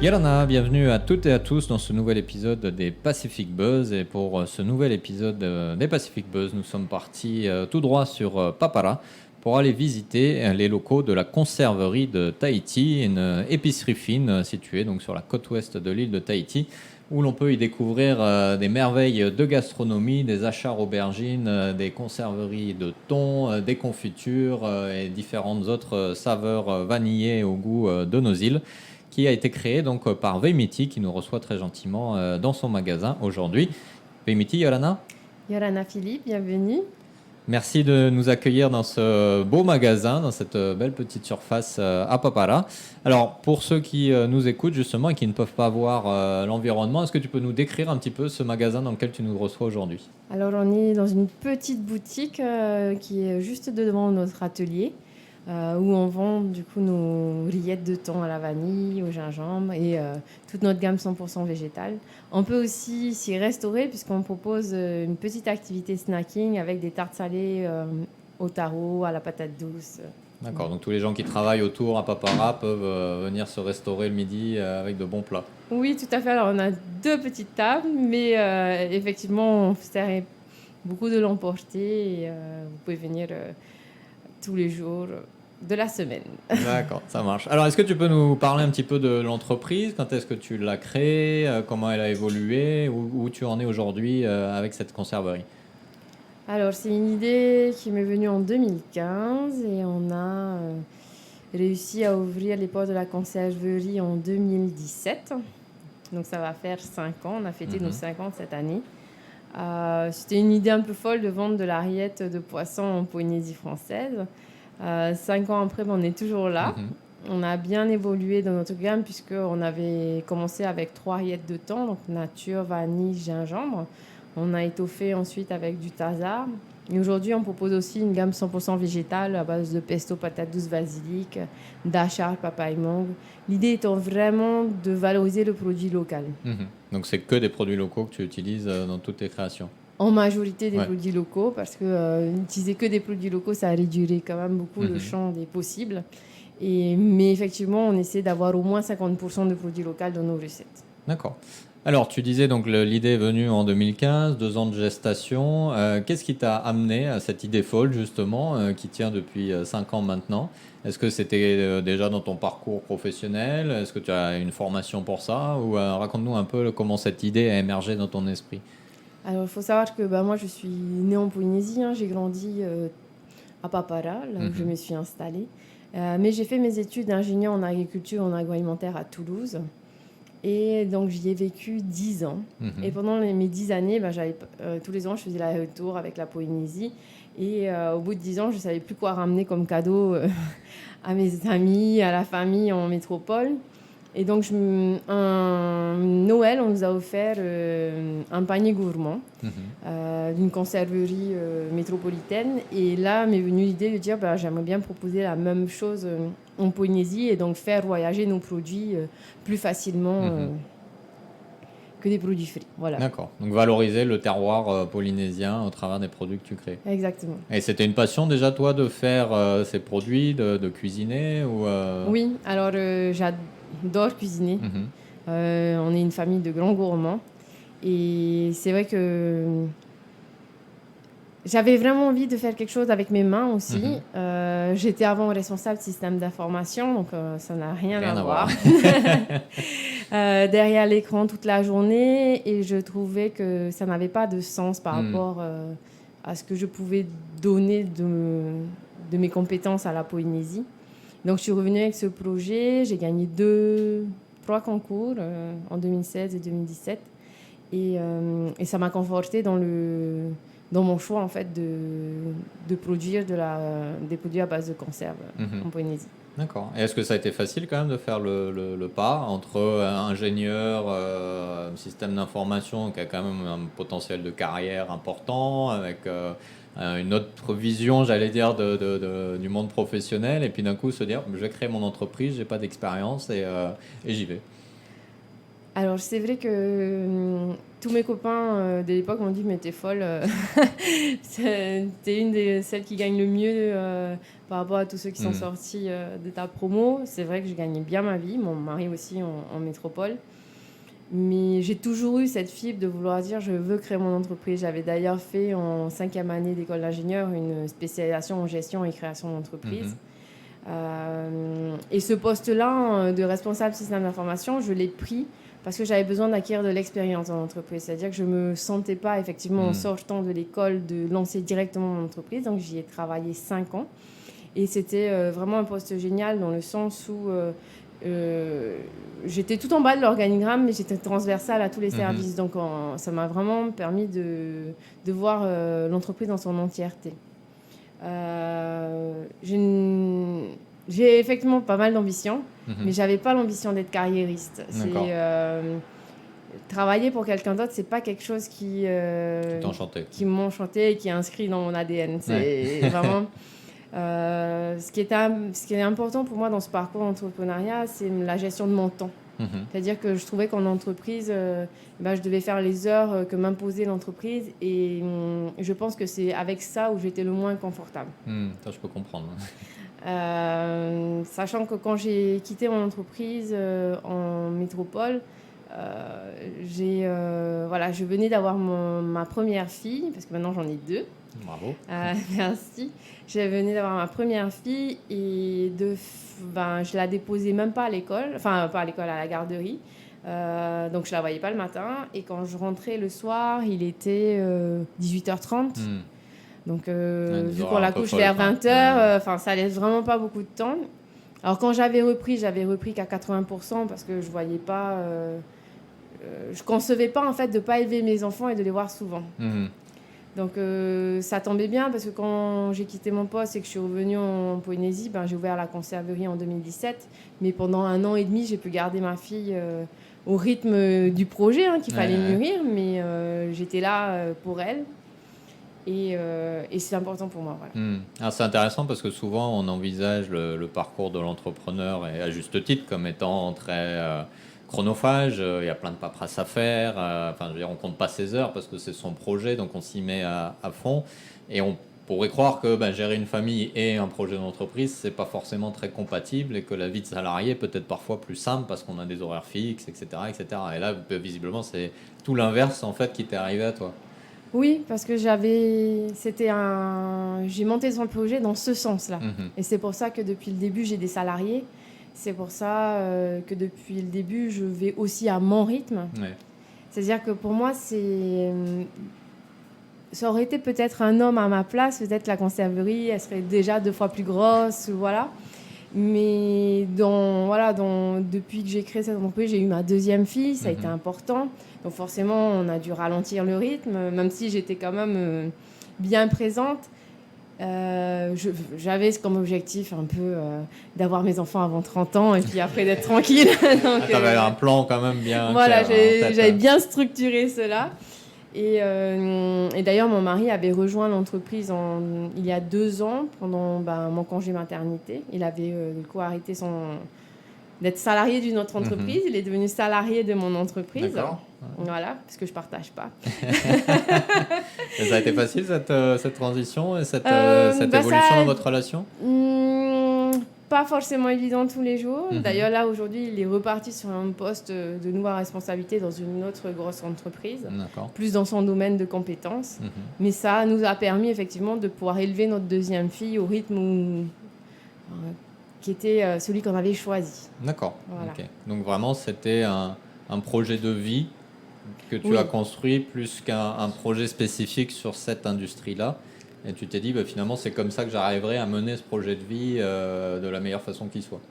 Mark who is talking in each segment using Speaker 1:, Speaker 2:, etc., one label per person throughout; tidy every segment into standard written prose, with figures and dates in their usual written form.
Speaker 1: Yolana, bienvenue à toutes et à tous dans ce nouvel épisode des Pacific Buzz. Et pour ce nouvel épisode des Pacific Buzz, nous sommes partis tout droit sur Papara pour aller visiter les locaux de la conserverie de Tahiti, une épicerie fine située donc sur la côte ouest de l'île de Tahiti, où l'on peut y découvrir des merveilles de gastronomie, des achats aubergines, des conserveries de thon, des confitures et différentes autres saveurs vanillées au goût de nos îles, qui a été créé donc par Veimiti, qui nous reçoit très gentiment dans son magasin aujourd'hui. Veimiti, Yolana,
Speaker 2: Yorana Philippe, bienvenue.
Speaker 1: merci de nous accueillir dans ce beau magasin, dans cette belle petite surface à Papara. Alors, pour ceux qui nous écoutent justement et qui ne peuvent pas voir l'environnement, est-ce que tu peux nous décrire un petit peu ce magasin dans lequel tu nous reçois aujourd'hui ?
Speaker 2: Alors, on est dans une petite boutique qui est juste devant notre atelier, où on vend du coup nos rillettes de thon à la vanille, au gingembre et toute notre gamme 100% végétale. On peut aussi s'y restaurer puisqu'on propose une petite activité snacking avec des tartes salées au taro, à la patate douce.
Speaker 1: D'accord, donc tous les gens qui travaillent autour à Papara peuvent venir se restaurer le midi avec de bons plats.
Speaker 2: Oui, tout à fait. Alors, on a deux petites tables, mais effectivement, on sert beaucoup de l'emporter et vous pouvez venir tous les jours de la semaine.
Speaker 1: D'accord, ça marche. Alors, est-ce que tu peux nous parler un petit peu de l'entreprise? Quand est-ce que tu l'as créée? Comment elle a évolué? Où tu en es aujourd'hui avec cette conserverie?
Speaker 2: Alors, c'est une idée qui m'est venue en 2015 et on a réussi à ouvrir les portes de la conserverie en 2017. Donc, ça va faire 5 ans. On a fêté nos 5 ans cette année. C'était une idée un peu folle de vendre de la rillette de poisson en Polynésie française. 5 ans après, on est toujours là. On a bien évolué dans notre gamme puisqu'on avait commencé avec 3 rillettes de thon, donc nature, vanille, gingembre. On a étoffé ensuite avec du taza. Et aujourd'hui, on propose aussi une gamme 100% végétale à base de pesto, patate douce, basilic, dachar, papaye, mangue. L'idée étant vraiment de valoriser le produit local.
Speaker 1: Donc, c'est que des produits locaux que tu utilises dans toutes tes créations?
Speaker 2: En majorité des
Speaker 1: Ouais.
Speaker 2: produits locaux, parce que utiliser que des produits locaux, ça réduirait quand même beaucoup le champ des possibles. Mais effectivement, on essaie d'avoir au moins 50% de produits locaux dans nos recettes.
Speaker 1: D'accord. Alors, tu disais donc l'idée est venue en 2015, 2 ans de gestation. Qu'est-ce qui t'a amené à cette idée folle, justement, qui tient depuis 5 ans maintenant? Est-ce que c'était déjà dans ton parcours professionnel? Est-ce que tu as une formation pour ça? Ou raconte-nous un peu comment cette idée a émergé dans ton esprit.
Speaker 2: Alors, il faut savoir que moi, je suis née en Polynésie. J'ai grandi à Papara, là où je me suis installée. Mais j'ai fait mes études d'ingénieur en agriculture et en agroalimentaire à Toulouse. Et donc, j'y ai vécu 10 ans. Et pendant mes 10 années, tous les ans, je faisais l'aller-retour avec la Polynésie. Et au bout de 10 ans, je ne savais plus quoi ramener comme cadeau à mes amis, à la famille en métropole. Et donc, un Noël, on nous a offert un panier gourmand d'une conserverie métropolitaine. Et là, m'est venue l'idée de dire j'aimerais bien proposer la même chose en Polynésie et donc faire voyager nos produits plus facilement que des produits frais. Voilà.
Speaker 1: D'accord. Donc, valoriser le terroir polynésien au travers des produits que tu crées.
Speaker 2: Exactement.
Speaker 1: Et c'était une passion déjà, toi, de faire ces produits, de cuisiner ou
Speaker 2: Oui, alors j'adore cuisiner. On est une famille de grands gourmands. Et c'est vrai que j'avais vraiment envie de faire quelque chose avec mes mains aussi. J'étais avant responsable système d'information, donc ça n'a rien à voir. Derrière l'écran toute la journée, et je trouvais que ça n'avait pas de sens par rapport à ce que je pouvais donner de mes compétences à la Polynésie. Donc je suis revenue avec ce projet, j'ai gagné 3 concours en 2016 et 2017, et ça m'a confortée dans mon choix en fait de produire des produits à base de conserve en Polynésie.
Speaker 1: D'accord. Et est-ce que ça a été facile quand même de faire le pas entre ingénieur, système d'information qui a quand même un potentiel de carrière important, avec une autre vision, j'allais dire, du monde professionnel, et puis d'un coup se dire je vais créer mon entreprise, j'ai pas d'expérience et j'y vais.
Speaker 2: Alors, c'est vrai que tous mes copains de l'époque m'ont dit, mais t'es folle, t'es une de celles qui gagne le mieux par rapport à tous ceux qui sont sortis de ta promo. C'est vrai que je gagnais bien ma vie, mon mari aussi en métropole. Mais j'ai toujours eu cette fibre de vouloir dire, je veux créer mon entreprise. J'avais d'ailleurs fait en 5e année d'école d'ingénieur une spécialisation en gestion et création d'entreprise. Et ce poste-là de responsable système d'information, je l'ai pris parce que j'avais besoin d'acquérir de l'expérience dans l'entreprise. C'est-à-dire que je ne me sentais pas, effectivement, en sortant de l'école, de lancer directement mon entreprise. Donc, j'y ai travaillé 5 ans. Et c'était vraiment un poste génial dans le sens où j'étais tout en bas de l'organigramme, mais j'étais transversale à tous les services. Donc, ça m'a vraiment permis de voir l'entreprise dans son entièreté. J'ai effectivement pas mal d'ambition, mais j'avais pas l'ambition d'être carriériste. Travailler pour quelqu'un d'autre, c'est pas quelque chose qui m'enchantait et qui est inscrit dans mon ADN. C'est vraiment ce qui est important pour moi dans ce parcours d'entrepreneuriat, c'est la gestion de mon temps. C'est-à-dire que je trouvais qu'en entreprise, je devais faire les heures que m'imposait l'entreprise et je pense que c'est avec ça où j'étais le moins confortable.
Speaker 1: Ça, je peux comprendre.
Speaker 2: Sachant que quand j'ai quitté mon entreprise en métropole, je venais d'avoir ma première fille, parce que maintenant j'en ai 2.
Speaker 1: Bravo.
Speaker 2: Merci. Je venais d'avoir ma première fille et je la déposais même pas à l'école, enfin pas à l'école, à la garderie. Donc je la voyais pas le matin et quand je rentrais le soir, il était 18h30. Donc vu qu'on la couche vers 20h, ça laisse vraiment pas beaucoup de temps. Alors quand j'avais repris qu'à 80% parce que je voyais pas, je concevais pas en fait de pas élever mes enfants et de les voir souvent. Donc ça tombait bien parce que quand j'ai quitté mon poste et que je suis revenue en Polynésie, j'ai ouvert la conserverie en 2017. Mais pendant 1 an et demi, j'ai pu garder ma fille au rythme du projet qu'il fallait mûrir. Mais j'étais là pour elle. Et c'est important pour moi. Voilà.
Speaker 1: Alors, c'est intéressant parce que souvent on envisage le parcours de l'entrepreneur, et à juste titre, comme étant très chronophage. Il y a plein de paperasses à faire. Je veux dire, on compte pas ses heures parce que c'est son projet, donc on s'y met à fond. Et on pourrait croire que gérer une famille et un projet d'entreprise, c'est pas forcément très compatible et que la vie de salarié peut être parfois plus simple parce qu'on a des horaires fixes, etc., etc. Et là, visiblement, c'est tout l'inverse en fait qui t'est arrivé à toi.
Speaker 2: Oui, parce que j'ai monté son projet dans ce sens-là. Et c'est pour ça que depuis le début, j'ai des salariés. C'est pour ça que depuis le début, je vais aussi à mon rythme. C'est-à-dire que pour moi, ça aurait été peut-être un homme à ma place, peut-être la conserverie, elle serait déjà 2 fois plus grosse, voilà. Mais depuis que j'ai créé cette entreprise, j'ai eu ma 2e fille, ça a été important. Donc forcément, on a dû ralentir le rythme, même si j'étais quand même bien présente. J'avais comme objectif un peu d'avoir mes enfants avant 30 ans et puis après d'être tranquille. Donc,
Speaker 1: tu avais un plan quand même bien
Speaker 2: voilà,
Speaker 1: clair.
Speaker 2: J'avais bien structuré cela. Et d'ailleurs, mon mari avait rejoint l'entreprise il y a 2 ans, pendant mon congé maternité. Il avait du coup arrêté d'être salarié d'une autre entreprise. Il est devenu salarié de mon entreprise.
Speaker 1: D'accord.
Speaker 2: Voilà, parce que je ne partage pas.
Speaker 1: Et ça a été facile, cette transition et cette évolution dans votre relation?
Speaker 2: Pas forcément évident tous les jours. D'ailleurs, là, aujourd'hui, il est reparti sur un poste de nouvelle responsabilité dans une autre grosse entreprise, plus dans son domaine de compétences. Mais ça nous a permis, effectivement, de pouvoir élever notre 2e fille au rythme qui était celui qu'on avait choisi.
Speaker 1: D'accord. Voilà. Okay. Donc, vraiment, c'était un projet de vie que tu as construit plus qu'un projet spécifique sur cette industrie-là. Et tu t'es dit, finalement, c'est comme ça que j'arriverai à mener ce projet de vie de la meilleure façon qui soit.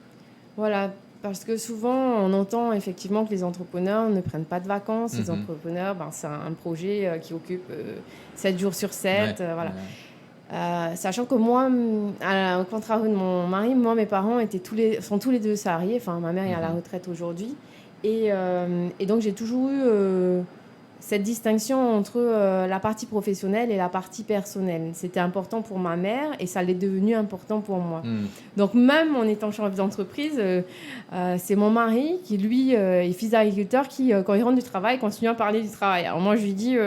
Speaker 2: Voilà, parce que souvent, on entend effectivement que les entrepreneurs ne prennent pas de vacances. Les entrepreneurs, c'est un projet qui occupe 7 jours sur 7. Voilà. Sachant que moi, au contraire de mon mari, mes parents sont tous les 2 salariés. Enfin, ma mère est à la retraite aujourd'hui. Et donc, j'ai toujours eu cette distinction entre la partie professionnelle et la partie personnelle. C'était important pour ma mère et ça l'est devenu important pour moi. Donc même en étant chef d'entreprise, c'est mon mari qui, lui, est fils d'agriculteur qui, quand il rentre du travail, continue à parler du travail. Alors moi, je lui dis,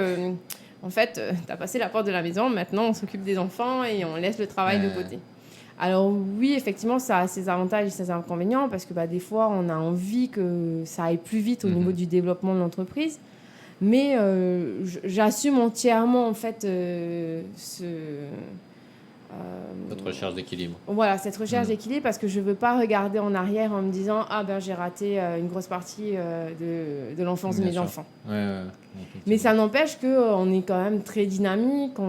Speaker 2: en fait, tu as passé la porte de la maison, maintenant on s'occupe des enfants et on laisse le travail de côté. Alors oui, effectivement, ça a ses avantages et ses inconvénients parce que des fois, on a envie que ça aille plus vite au niveau du développement de l'entreprise. Mais j'assume entièrement en fait
Speaker 1: Votre recherche d'équilibre.
Speaker 2: Voilà, cette recherche d'équilibre parce que je ne veux pas regarder en arrière en me disant « Ah ben j'ai raté une grosse partie de l'enfance de mes enfants. » Mais ça n'empêche qu'on est quand même très dynamique.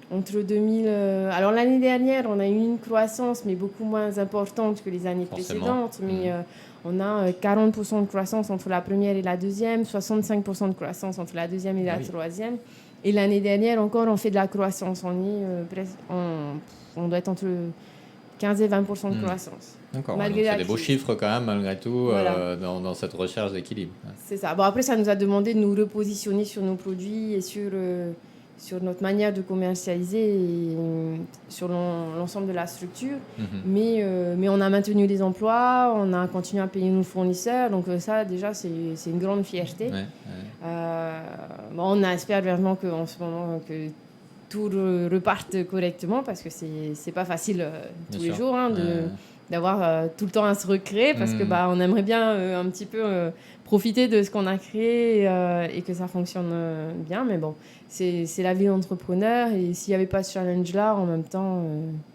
Speaker 2: Entre 2000... alors l'année dernière, on a eu une croissance, mais beaucoup moins importante que les années précédentes. Mais on a 40% de croissance entre la première et la deuxième, 65% de croissance entre la deuxième et la troisième. Et l'année dernière, encore, on fait de la croissance. On doit être entre 15 et 20% de croissance.
Speaker 1: D'accord, donc c'est des beaux chiffres quand même, malgré tout, dans cette recherche d'équilibre.
Speaker 2: C'est ça. Bon, après, ça nous a demandé de nous repositionner sur nos produits et sur notre manière de commercialiser et sur l'ensemble de la structure. Mais on a maintenu les emplois, on a continué à payer nos fournisseurs. Donc ça, déjà, c'est une grande fierté. On espère vraiment qu'en ce moment, que tout reparte correctement parce que c'est pas facile tous les jours d'avoir tout le temps à se recréer parce que on aimerait bien un petit peu profiter de ce qu'on a créé et que ça fonctionne bien. Mais bon, c'est la vie d'entrepreneur et s'il n'y avait pas ce challenge-là, en même temps...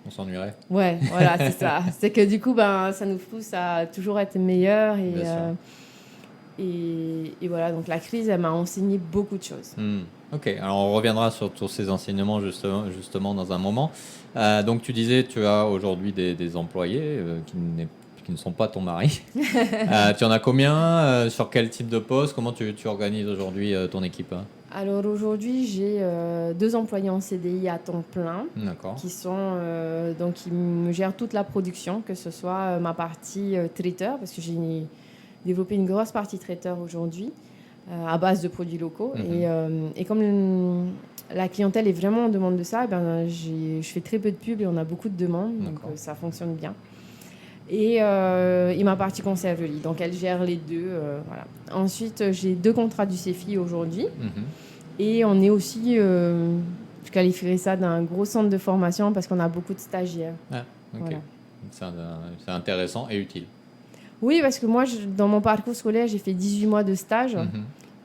Speaker 1: on s'ennuierait.
Speaker 2: Ouais, voilà, c'est ça. C'est que du coup, ça nous pousse à toujours être meilleur et voilà, donc la crise, elle m'a enseigné beaucoup de choses.
Speaker 1: Ok, alors on reviendra sur tous ces enseignements justement dans un moment. Donc tu disais, tu as aujourd'hui des employés qui ne sont pas ton mari. Tu en as combien sur quel type de poste? Comment tu organises aujourd'hui ton équipe?
Speaker 2: Alors aujourd'hui, j'ai 2 employés en CDI à temps plein qui sont donc qui me gèrent toute la production, que ce soit ma partie traiteur, parce que j'ai développé une grosse partie traiteur aujourd'hui à base de produits locaux. Et comme la clientèle est vraiment en demande de ça, je fais très peu de pubs et on a beaucoup de demandes, donc ça fonctionne bien. Et ma partie conserverie, donc elle gère les deux. Voilà. Ensuite, j'ai 2 contrats du CEFI aujourd'hui. Et on est aussi, je qualifierais ça d'un gros centre de formation parce qu'on a beaucoup de stagiaires.
Speaker 1: Voilà. C'est intéressant et utile.
Speaker 2: Oui, parce que moi, dans mon parcours scolaire, j'ai fait 18 mois de stage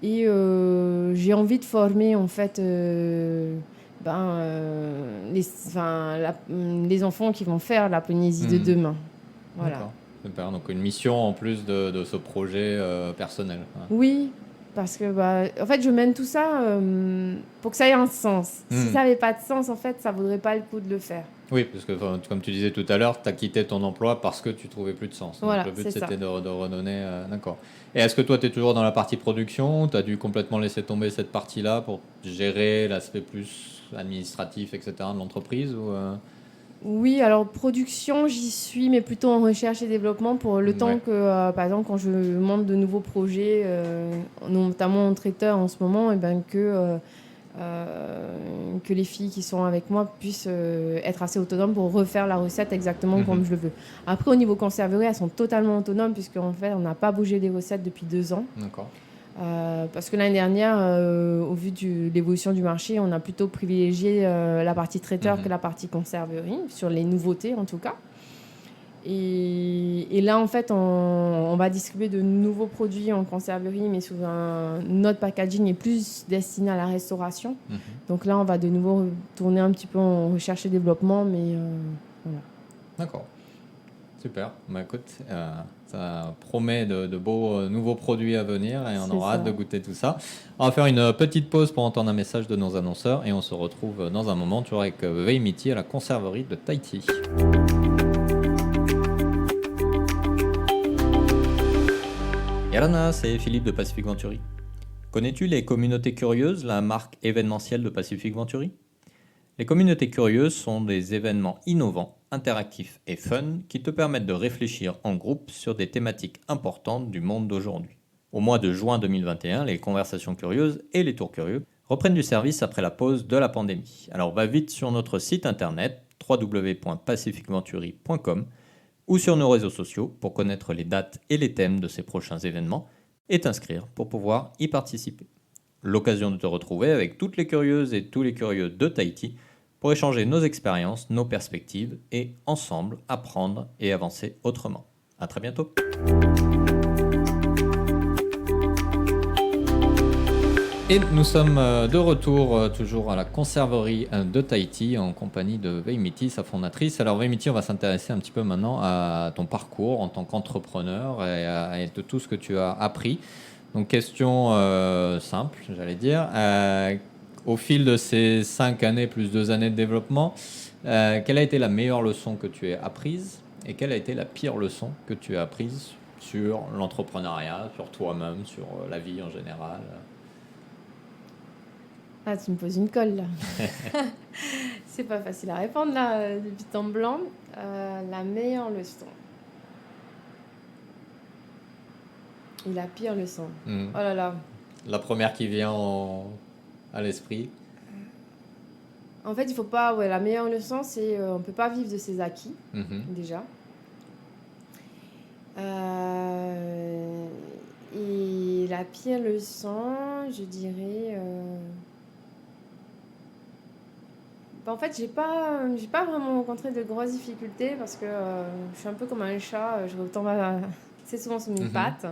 Speaker 2: et j'ai envie de former en fait les enfants qui vont faire la Polynésie de demain. Voilà.
Speaker 1: Super. Donc une mission en plus de ce projet personnel.
Speaker 2: Oui, parce que en fait, je mène tout ça pour que ça ait un sens. Si ça n'avait pas de sens, en fait, ça ne vaudrait pas le coup de le faire.
Speaker 1: Oui, parce que comme tu disais tout à l'heure, tu as quitté ton emploi parce que tu trouvais plus de sens. Donc,
Speaker 2: voilà,
Speaker 1: le but, c'était de redonner... D'accord. Et est-ce que toi, tu es toujours dans la partie production? Tu as dû complètement laisser tomber cette partie-là pour gérer l'aspect plus administratif, etc. de l'entreprise
Speaker 2: Oui, alors production, j'y suis, mais plutôt en recherche et développement pour le temps que, par exemple, quand je monte de nouveaux projets, notamment en traiteur en ce moment, que les filles qui sont avec moi puissent être assez autonomes pour refaire la recette exactement comme je le veux. Après, au niveau conserverie, elles sont totalement autonomes puisqu'en fait, on n'a pas bougé des recettes depuis 2 ans.
Speaker 1: D'accord.
Speaker 2: Parce que l'année dernière, au vu de l'évolution du marché, on a plutôt privilégié la partie traiteur que la partie conserverie, sur les nouveautés en tout cas. Et là, en fait, on va distribuer de nouveaux produits en conserverie, mais sous notre packaging est plus destiné à la restauration. Donc là, on va de nouveau tourner un petit peu en recherche et développement, mais voilà.
Speaker 1: D'accord. Super. Écoute, ça promet de beaux nouveaux produits à venir et on aura hâte de goûter tout ça. On va faire une petite pause pour entendre un message de nos annonceurs et on se retrouve dans un moment, toujours avec Veimiti à la conserverie de Tahiti. Yarana, c'est Philippe de Pacific Venturi. Connais-tu les communautés curieuses, la marque événementielle de Pacific Venturi? Les communautés curieuses sont des événements innovants, interactifs et fun qui te permettent de réfléchir en groupe sur des thématiques importantes du monde d'aujourd'hui. Au mois de juin 2021, les conversations curieuses et les tours curieux reprennent du service après la pause de la pandémie. Alors va vite sur notre site internet www.pacificventuri.com ou sur nos réseaux sociaux pour connaître les dates et les thèmes de ces prochains événements et t'inscrire pour pouvoir y participer. L'occasion de te retrouver avec toutes les curieuses et tous les curieux de Tahiti pour échanger nos expériences, nos perspectives et ensemble apprendre et avancer autrement. À très bientôt. Et nous sommes de retour toujours à la conserverie de Tahiti en compagnie de Veimiti, sa fondatrice. Alors Veimiti, on va s'intéresser un petit peu maintenant à ton parcours en tant qu'entrepreneur et de tout ce que tu as appris. Donc question simple, j'allais dire. Au fil de ces 5 années plus 2 années de développement, quelle a été la meilleure leçon que tu aies apprise et quelle a été la pire leçon que tu as apprise sur l'entrepreneuriat, sur toi-même, sur la vie en général?
Speaker 2: Ah, tu me poses une colle là. C'est pas facile à répondre là, de but en blanc. La meilleure leçon. Et la pire leçon. Oh là là.
Speaker 1: La première qui vient à l'esprit.
Speaker 2: En fait, il faut pas. Ouais, la meilleure leçon, c'est on peut pas vivre de ses acquis déjà. Et la pire leçon, je dirais. En fait, j'ai pas vraiment rencontré de grosses difficultés parce que je suis un peu comme un chat, je retombe assez souvent sur mes pattes.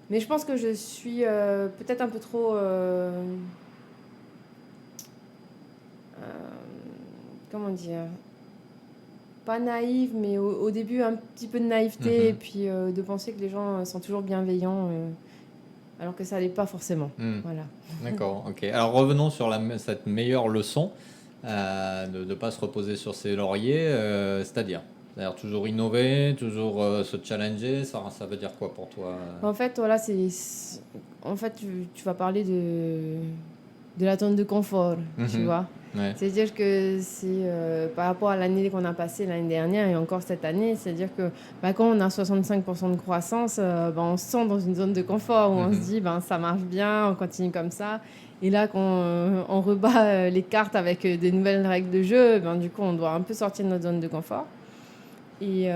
Speaker 2: Mais je pense que je suis peut-être un peu trop... comment dire? Pas naïve, mais au début un petit peu de naïveté et puis de penser que les gens sont toujours bienveillants. Alors que ça n'allait pas forcément. Voilà.
Speaker 1: D'accord, ok. Alors revenons sur cette meilleure leçon de ne pas se reposer sur ses lauriers, c'est-à-dire toujours innover, toujours se challenger, ça veut dire quoi pour toi?
Speaker 2: En fait, voilà, en fait, tu vas parler de la zone de confort, tu vois.
Speaker 1: Ouais.
Speaker 2: C'est-à-dire que c'est par rapport à l'année qu'on a passée l'année dernière et encore cette année, c'est-à-dire que quand on a 65% de croissance, on se sent dans une zone de confort où on se dit ça marche bien, on continue comme ça. Et là, quand on rebat les cartes avec des nouvelles règles de jeu, du coup, on doit un peu sortir de notre zone de confort. Et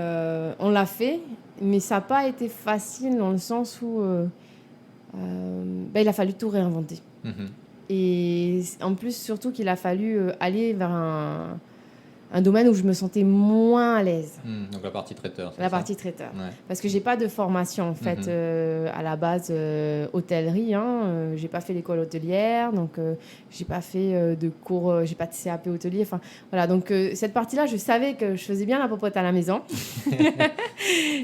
Speaker 2: on l'a fait, mais ça n'a pas été facile dans le sens où il a fallu tout réinventer. Et en plus, surtout qu'il a fallu aller vers un domaine où je me sentais moins à l'aise.
Speaker 1: Donc la partie traiteur.
Speaker 2: La partie traiteur. Ouais. Parce que j'ai pas de formation en fait à la base hôtellerie. J'ai pas fait l'école hôtelière, donc j'ai pas fait de cours, j'ai pas de CAP hôtelier. Enfin voilà, donc cette partie-là, je savais que je faisais bien la popote à la maison.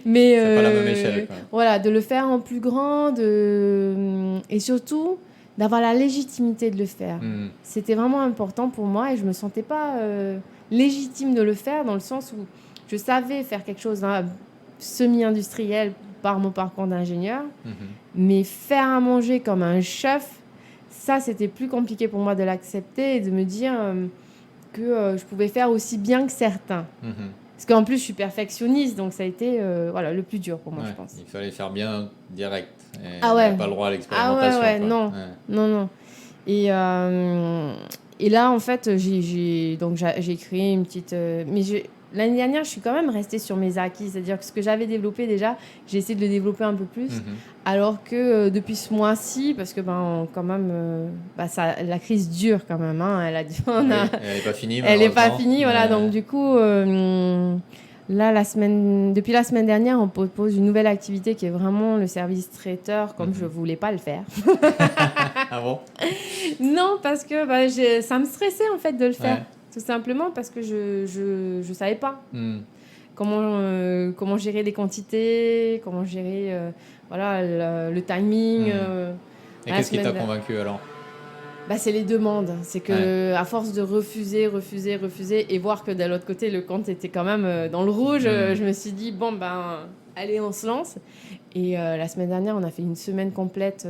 Speaker 2: Mais
Speaker 1: c'est pas la même échelle. Quoi.
Speaker 2: Voilà, de le faire en plus grand, et surtout d'avoir la légitimité de le faire. C'était vraiment important pour moi et je me sentais pas légitime de le faire dans le sens où je savais faire quelque chose semi-industriel par mon parcours d'ingénieur, mais faire à manger comme un chef, ça c'était plus compliqué pour moi de l'accepter et de me dire que je pouvais faire aussi bien que certains. Parce qu'en plus je suis perfectionniste, donc ça a été le plus dur pour moi, je pense.
Speaker 1: Il fallait faire bien direct. Et
Speaker 2: ah ouais.
Speaker 1: On n'a pas le droit à l'expérimentation.
Speaker 2: Non. Et là, en fait, j'ai créé une petite... l'année dernière, je suis quand même restée sur mes acquis. C'est-à-dire que ce que j'avais développé déjà, j'ai essayé de le développer un peu plus. Alors que depuis ce mois-ci, parce que quand même, la crise dure quand même. Elle
Speaker 1: n'est pas finie.
Speaker 2: Elle n'est pas finie, voilà. Donc du coup... Là, depuis la semaine dernière, on propose une nouvelle activité qui est vraiment le service traiteur, comme je ne voulais pas le faire.
Speaker 1: Ah bon?
Speaker 2: Non, parce que ça me stressait en fait de le faire. Tout simplement parce que je ne savais pas comment gérer les quantités, comment gérer le timing.
Speaker 1: Et qu'est-ce qui t'a convaincu alors?
Speaker 2: C'est les demandes. C'est que à force de refuser et voir que de l'autre côté, le compte était quand même dans le rouge, je me suis dit, allez, on se lance. Et la semaine dernière, on a fait une semaine complète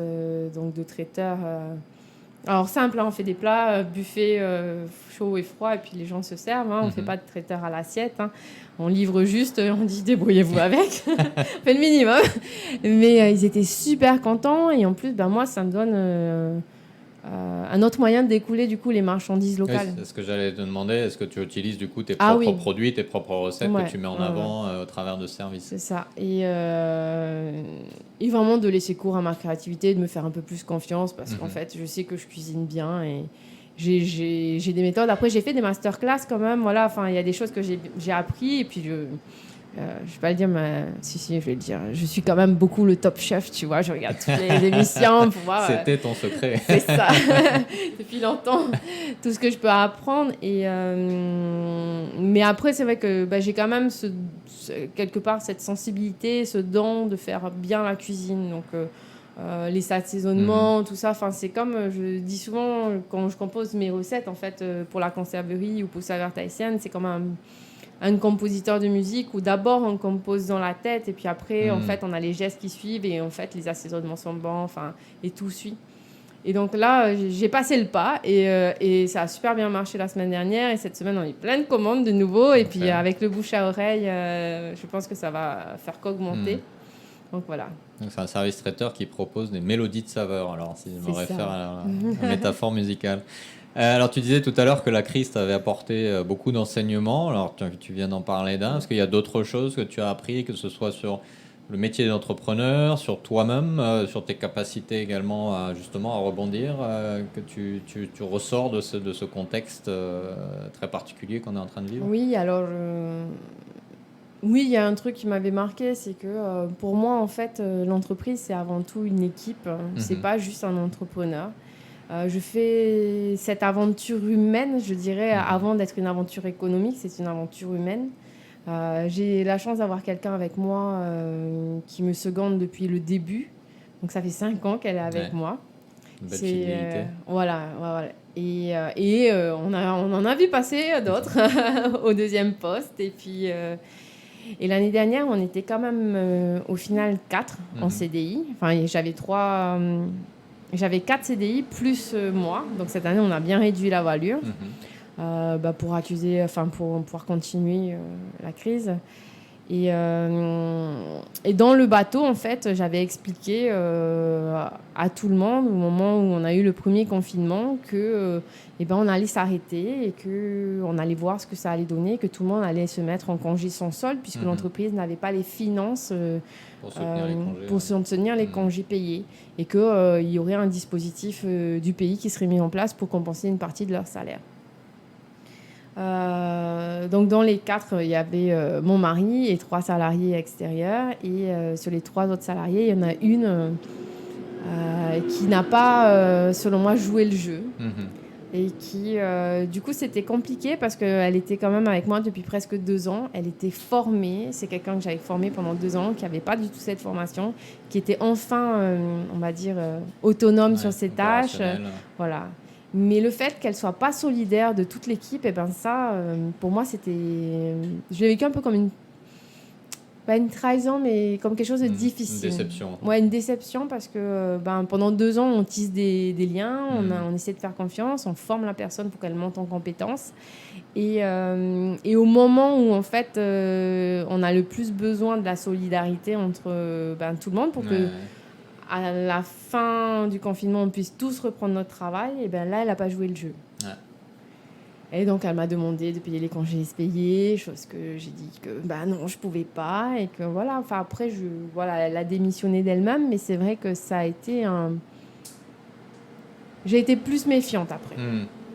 Speaker 2: donc de traiteurs Alors simple, hein, on fait des plats, buffet chaud et froid, et puis les gens se servent. Hein, on ne fait pas de traiteur à l'assiette. Hein. On livre juste, on dit débrouillez-vous avec. On fait le minimum. Mais ils étaient super contents. Et en plus, moi, ça me donne un autre moyen de découler du coup les marchandises locales.
Speaker 1: Oui, c'est ce que j'allais te demander. Est-ce que tu utilises du coup tes propres produits, tes propres recettes que tu mets en avant au travers de services?
Speaker 2: C'est ça. Et vraiment de laisser cours à ma créativité, de me faire un peu plus confiance parce qu'en fait, je sais que je cuisine bien et j'ai des méthodes. Après, j'ai fait des masterclass quand même. Voilà, enfin, il y a des choses que j'ai appris et puis je vais pas le dire, mais si, je vais le dire. Je suis quand même beaucoup le Top Chef, tu vois. Je regarde toutes les émissions pour voir.
Speaker 1: C'était ton secret.
Speaker 2: C'est ça. Depuis longtemps, tout ce que je peux apprendre. Mais après, c'est vrai que j'ai quand même quelque part cette sensibilité, ce don de faire bien la cuisine. Donc, les assaisonnements, tout ça. Enfin, c'est comme je dis souvent quand je compose mes recettes, en fait, pour la conserverie ou pour saveurs tahitiennes, c'est comme un compositeur de musique où d'abord on compose dans la tête et puis après en fait on a les gestes qui suivent et en fait les assaisonnements sont bons, enfin, et tout suit. Et donc là j'ai passé le pas et ça a super bien marché la semaine dernière et cette semaine on a eu plein de commandes de nouveau et puis avec le bouche à oreille je pense que ça va faire qu'augmenter. Donc voilà.
Speaker 1: Donc c'est un service traiteur qui propose des mélodies de saveurs, alors si je me réfère à la métaphore musicale. Alors tu disais tout à l'heure que la crise t'avait apporté beaucoup d'enseignements. Alors tu viens d'en parler d'un. Est-ce qu'il y a d'autres choses que tu as appris, que ce soit sur le métier d'entrepreneur, sur toi-même, sur tes capacités également justement à rebondir, que tu ressors de ce contexte très particulier qu'on est en train de vivre?
Speaker 2: Oui, alors oui, il y a un truc qui m'avait marqué, c'est que pour moi en fait l'entreprise c'est avant tout une équipe, c'est pas juste un entrepreneur. Je fais cette aventure humaine, je dirais, avant d'être une aventure économique, c'est une aventure humaine. J'ai la chance d'avoir quelqu'un avec moi qui me seconde depuis le début. Donc ça fait 5 ans qu'elle est avec moi.
Speaker 1: Une belle fidélité.
Speaker 2: Voilà. Et on en a vu passer d'autres au deuxième poste. Et puis et l'année dernière, on était quand même au final 4 en CDI. Enfin, j'avais 4 CDI plus moi. Donc cette année, on a bien réduit la voilure pour pouvoir continuer la crise. Et dans le bateau, en fait, j'avais expliqué à tout le monde au moment où on a eu le premier confinement que on allait s'arrêter et qu'on allait voir ce que ça allait donner, que tout le monde allait se mettre en congé sans solde puisque l'entreprise n'avait pas les finances pour soutenir les congés payés et qu'il y aurait un dispositif du pays qui serait mis en place pour compenser une partie de leur salaire. Donc dans les 4, il y avait mon mari et 3 salariés extérieurs et sur les 3 autres salariés, il y en a une qui n'a pas, selon moi, joué le jeu et qui, du coup, c'était compliqué parce qu'elle était quand même avec moi depuis presque 2 ans. Elle était formée, c'est quelqu'un que j'avais formé pendant 2 ans, qui n'avait pas du tout cette formation, qui était enfin, on va dire, autonome sur ses tâches. Voilà. Mais le fait qu'elle soit pas solidaire de toute l'équipe, ça, pour moi, c'était... Je l'ai vécu un peu comme pas une trahison, mais comme quelque chose de difficile.
Speaker 1: Une déception.
Speaker 2: Ouais, une déception parce que pendant 2 ans, on tisse des liens, on essaie de faire confiance, on forme la personne pour qu'elle monte en compétences. Et au moment où, en fait, on a le plus besoin de la solidarité entre tout le monde pour que... à la fin du confinement, on puisse tous reprendre notre travail, et là, elle n'a pas joué le jeu. Ouais. Et donc, elle m'a demandé de payer les congés payés, chose que j'ai dit que non, je ne pouvais pas. Et que voilà, enfin après, elle a démissionné d'elle-même, mais c'est vrai que ça a été J'ai été plus méfiante après.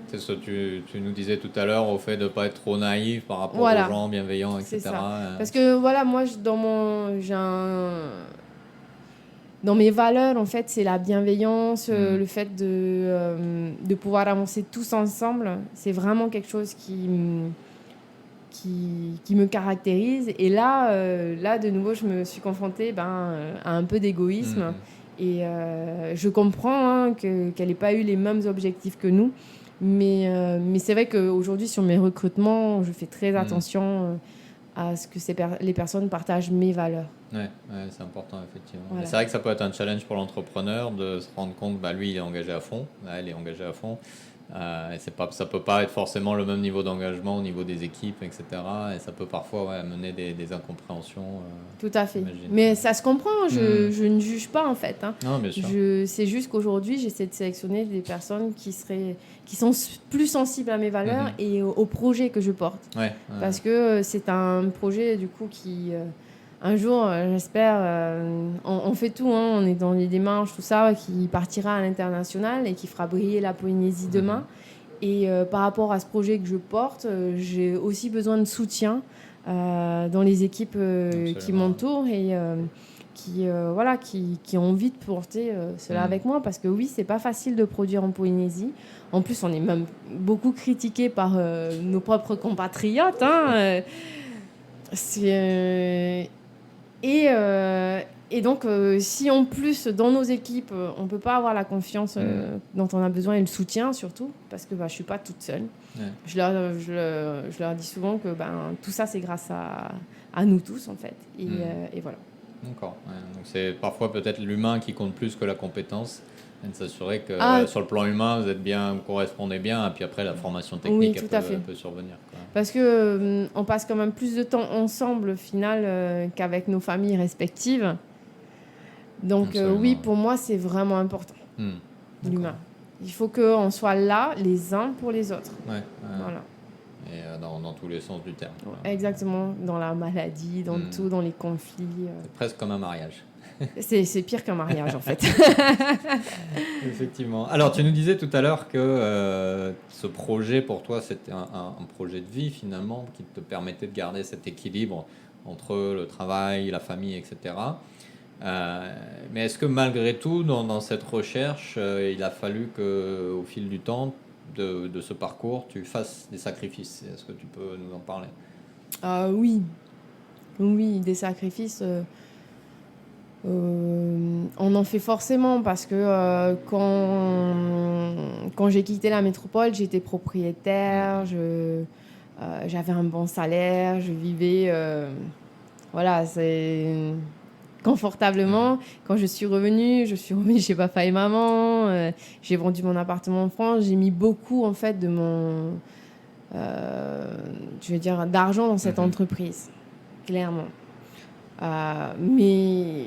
Speaker 1: C'est ce que tu nous disais tout à l'heure, au fait de ne pas être trop naïf par rapport aux gens bienveillants, etc.
Speaker 2: C'est ça. Parce que voilà, moi, dans mes valeurs, en fait, c'est la bienveillance, le fait de pouvoir avancer tous ensemble. C'est vraiment quelque chose qui me caractérise. Et là, de nouveau, je me suis confrontée à un peu d'égoïsme. Et je comprends qu'elle n'ait pas eu les mêmes objectifs que nous. Mais c'est vrai qu'aujourd'hui, sur mes recrutements, je fais très attention à ce que les personnes partagent mes valeurs.
Speaker 1: Ouais, c'est important, effectivement.
Speaker 2: Voilà.
Speaker 1: Et c'est vrai que ça peut être un challenge pour l'entrepreneur de se rendre compte, lui, il est engagé à fond, elle est engagée à fond. Et ça peut pas être forcément le même niveau d'engagement au niveau des équipes, etc. Et ça peut parfois amener des incompréhensions.
Speaker 2: Tout à fait.
Speaker 1: J'imagine.
Speaker 2: Mais ça se comprend, je ne juge pas en fait. Hein.
Speaker 1: Non, bien sûr.
Speaker 2: C'est juste qu'aujourd'hui, j'essaie de sélectionner des personnes qui sont plus sensibles à mes valeurs et au projet que je porte.
Speaker 1: Ouais.
Speaker 2: Parce que c'est un projet du coup qui... un jour, j'espère, on fait tout, hein, on est dans les démarches, tout ça, qui partira à l'international et qui fera briller la Polynésie demain. Et par rapport à ce projet que je porte, j'ai aussi besoin de soutien dans les équipes qui m'entourent et qui ont envie de porter cela avec moi. Parce que oui, c'est pas facile de produire en Polynésie. En plus, on est même beaucoup critiqué par nos propres compatriotes. Hein, et donc, si en plus, dans nos équipes, on ne peut pas avoir la confiance dont on a besoin et le soutien surtout, parce que je ne suis pas toute seule. Ouais. Je leur dis souvent que tout ça, c'est grâce à nous tous, en fait. Et voilà.
Speaker 1: D'accord. Ouais. Donc, c'est parfois peut-être l'humain qui compte plus que la compétence. Et de s'assurer que sur le plan humain, vous correspondez bien, et puis après, la formation technique peut survenir. Quoi.
Speaker 2: Parce qu'on passe quand même plus de temps ensemble, au final, qu'avec nos familles respectives. Donc oui, pour moi, c'est vraiment important, l'humain. Il faut qu'on soit là, les uns pour les autres.
Speaker 1: Ouais. Voilà. Et dans tous les sens du terme.
Speaker 2: Ouais, exactement, dans la maladie, dans tout, dans les conflits.
Speaker 1: C'est presque comme un mariage.
Speaker 2: C'est pire qu'un mariage, en fait.
Speaker 1: Effectivement. Alors, tu nous disais tout à l'heure que ce projet, pour toi, c'était un projet de vie, finalement, qui te permettait de garder cet équilibre entre le travail, la famille, etc. Mais est-ce que malgré tout, dans cette recherche, il a fallu qu'au fil du temps de ce parcours, tu fasses des sacrifices? Est-ce que tu peux nous en parler?
Speaker 2: Oui, des sacrifices. On en fait forcément parce que quand j'ai quitté la métropole, j'étais propriétaire, j'avais un bon salaire, je vivais confortablement. Quand je suis revenue chez papa et maman, j'ai vendu mon appartement en France, j'ai mis beaucoup en fait de mon d'argent dans cette entreprise, clairement. Mais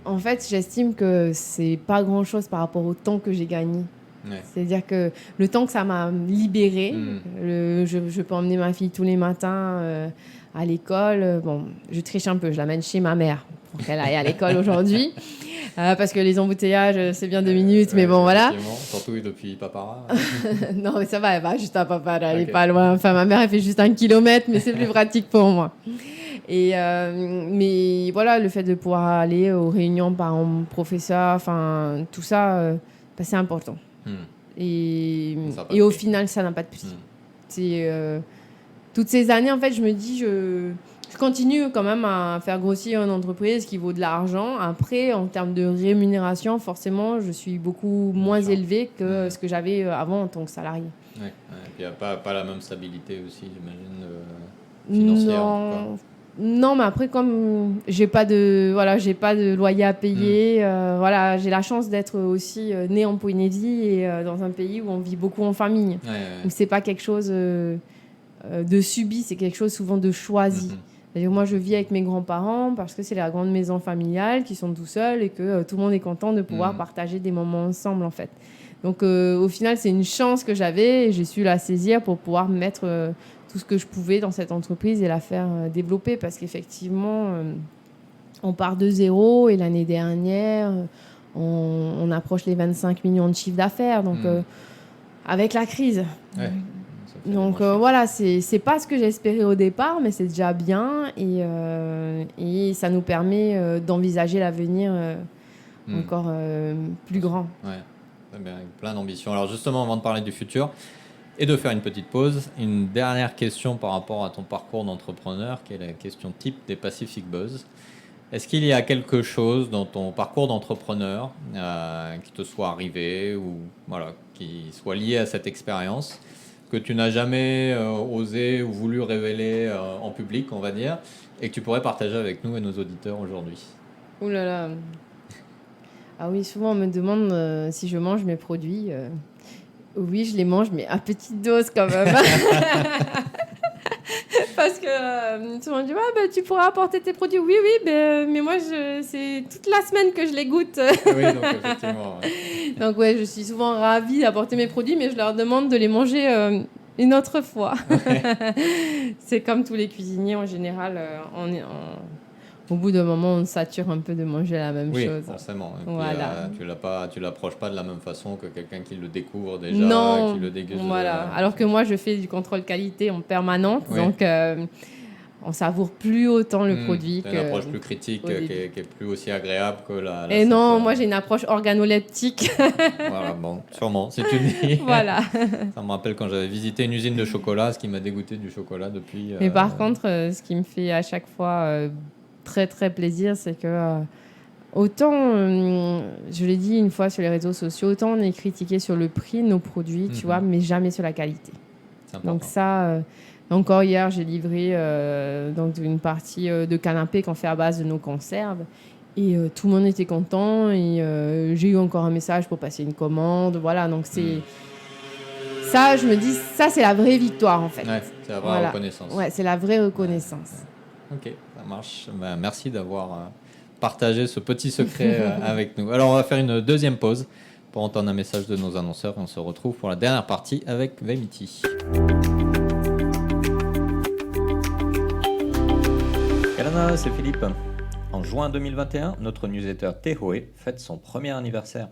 Speaker 2: en fait, j'estime que c'est pas grand-chose par rapport au temps que j'ai gagné. Ouais. C'est-à-dire que le temps que ça m'a libérée, je peux emmener ma fille tous les matins à l'école. Bon, je triche un peu, je l'amène chez ma mère pour qu'elle aille à l'école aujourd'hui. Parce que les embouteillages, c'est bien 2 minutes, mais bon, voilà.
Speaker 1: Surtout depuis Papara.
Speaker 2: Non, mais ça va, elle va juste à Papara, elle est pas loin. Enfin, ma mère, elle fait juste 1 kilomètre, mais c'est plus pratique pour moi. Mais voilà, le fait de pouvoir aller aux réunions parents-professeurs, enfin, tout ça, c'est important. Et au final, ça n'a pas de prix. Toutes ces années, en fait, je me dis, je continue quand même à faire grossir une entreprise qui vaut de l'argent. Après, en termes de rémunération, forcément, je suis beaucoup moins élevée que ce que j'avais avant en tant que salarié.
Speaker 1: Ouais. Et puis, il n'y a pas la même stabilité aussi, j'imagine, financière.
Speaker 2: Non, mais après, comme j'ai pas de loyer à payer, j'ai la chance d'être aussi née en Polynésie et dans un pays où on vit beaucoup en famille. Où c'est pas quelque chose de subi, c'est quelque chose souvent de choisi. C'est-à-dire, moi, je vis avec mes grands-parents parce que c'est la grande maison familiale qui sont tout seuls et que tout le monde est content de pouvoir partager des moments ensemble, en fait. Donc, au final, c'est une chance que j'avais et j'ai su la saisir pour pouvoir mettre tout ce que je pouvais dans cette entreprise et la faire développer parce qu'effectivement, on part de zéro et l'année dernière, on approche les 25 millions de chiffre d'affaires. Donc, avec la crise.
Speaker 1: Ouais.
Speaker 2: Donc voilà, c'est pas ce que j'espérais au départ, mais c'est déjà bien et ça nous permet d'envisager l'avenir encore plus grand.
Speaker 1: Ouais, bien, avec plein d'ambition. Alors justement, avant de parler du futur et de faire une petite pause, une dernière question par rapport à ton parcours d'entrepreneur, qui est la question type des Pacific Buzz. Est-ce qu'il y a quelque chose dans ton parcours d'entrepreneur qui te soit arrivé ou qui soit lié à cette expérience que tu n'as jamais osé ou voulu révéler en public, on va dire, et que tu pourrais partager avec nous et nos auditeurs aujourd'hui?
Speaker 2: Ouh là là. Ah oui, souvent on me demande si je mange mes produits. Oui, je les mange, mais à petite dose quand même. Parce que tout le monde dit, ouais, bah, tu pourras apporter tes produits. Oui, oui, mais moi, c'est toute la semaine que je les goûte.
Speaker 1: Oui, donc effectivement. Ouais.
Speaker 2: Donc ouais, je suis souvent ravie d'apporter mes produits, mais je leur demande de les manger une autre fois. C'est comme tous les cuisiniers en général, au bout d'un moment, on sature un peu de manger la même
Speaker 1: Oui,
Speaker 2: chose.
Speaker 1: forcément. Et puis,
Speaker 2: Voilà.
Speaker 1: tu l'approches pas de la même façon que quelqu'un qui le découvre déjà,
Speaker 2: Non,
Speaker 1: qui le déguste.
Speaker 2: voilà. Alors que moi, je fais du contrôle qualité en permanence,
Speaker 1: Oui.
Speaker 2: donc on savoure plus autant le produit.
Speaker 1: C'est une approche plus critique qui est plus aussi agréable que la
Speaker 2: Et non,
Speaker 1: simple-
Speaker 2: moi j'ai une approche organoleptique.
Speaker 1: Voilà, bon, sûrement, si tu le dis.
Speaker 2: Voilà.
Speaker 1: Ça me rappelle quand j'avais visité une usine de chocolat, ce qui m'a dégoûté du chocolat depuis.
Speaker 2: Mais par contre, ce qui me fait à chaque fois très très plaisir, c'est que autant, je l'ai dit une fois sur les réseaux sociaux, autant on est critiqué sur le prix de nos produits, tu vois, mais jamais sur la qualité.
Speaker 1: C'est important.
Speaker 2: Donc ça, encore hier, j'ai livré donc une partie de canapé qu'on fait à base de nos conserves. Et tout le monde était content. Et j'ai eu encore un message pour passer une commande. Voilà, donc c'est... Ça, je me dis, ça, c'est la vraie victoire, en fait.
Speaker 1: Ouais, c'est la vraie reconnaissance.
Speaker 2: Ouais, c'est la vraie reconnaissance.
Speaker 1: Ok, ça marche. Ben, merci d'avoir partagé ce petit secret avec nous. Alors, on va faire une deuxième pause pour entendre un message de nos annonceurs. On se retrouve pour la dernière partie avec Vemity. Kalana, c'est Philippe. En juin 2021, notre newsletter Tehoe fête son premier anniversaire.